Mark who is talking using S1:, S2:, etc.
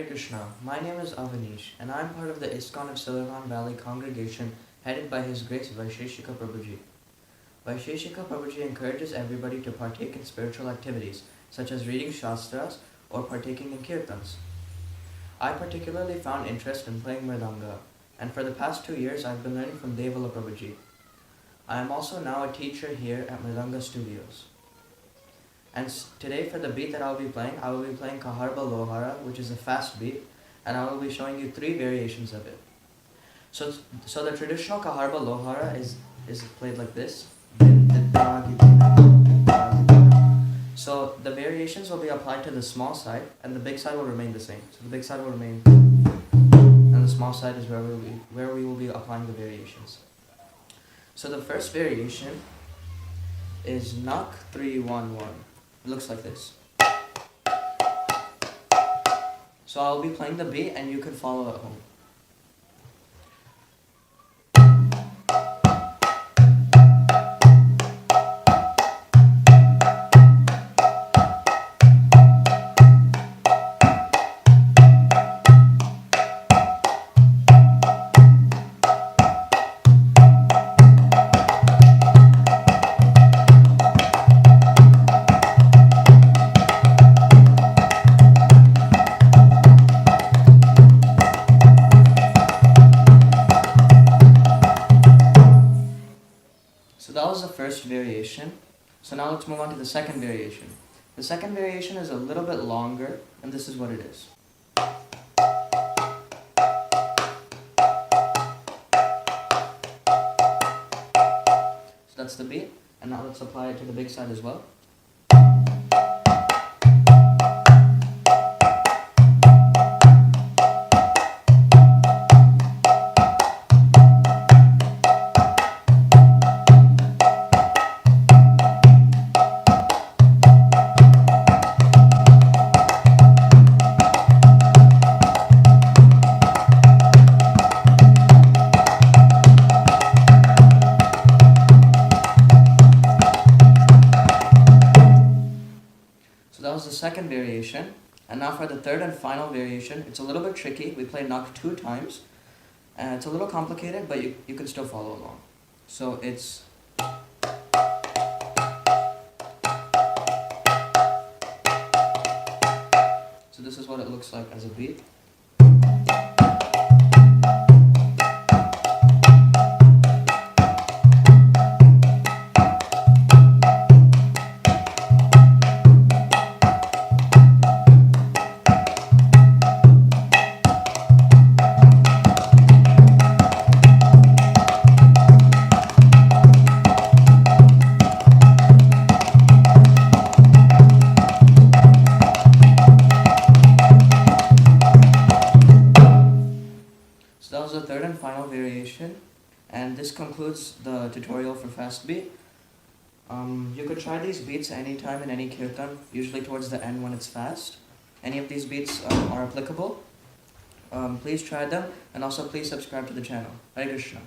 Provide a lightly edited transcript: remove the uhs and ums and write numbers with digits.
S1: Hare Krishna, my name is Avaneesh and I am part of the ISKCON of Silicon Valley congregation headed by His Grace Vaisheshika Prabhuji. Vaisheshika Prabhuji encourages everybody to partake in spiritual activities such as reading Shastras or partaking in Kirtans. I particularly found interest in playing Mridanga, and for the past 2 years I've been learning from Devala Prabhuji. I am also now a teacher here at Mridanga Studios. And today for the beat that I will be playing Kaharba Lohara, which is a fast beat, and I will be showing you 3 variations of it. So the traditional Kaharba Lohara is played like this. So the variations will be applied to the small side, and the big side will remain the same. So the big side will remain, and the small side is where we will be applying the variations. So the first variation is Nak 3-1-1. It looks like this. So I'll be playing the beat and you can follow at home. So that was the first variation. So now let's move on to the second variation. The second variation is a little bit longer, and this is what it is. So that's the beat, and now let's apply it to the big side as well. So that was the second variation, and now for the third and final variation. It's a little bit tricky. We play Nak 2 times, and it's a little complicated, but you can still follow along. So it's so this is what it looks like as a beat. So that was the third and final variation, and this concludes the tutorial for fast beat. You could try these beats anytime in any kirtan, usually towards the end when it's fast. Any of these beats are applicable. Please try them, and also please subscribe to the channel. Hare Krishna.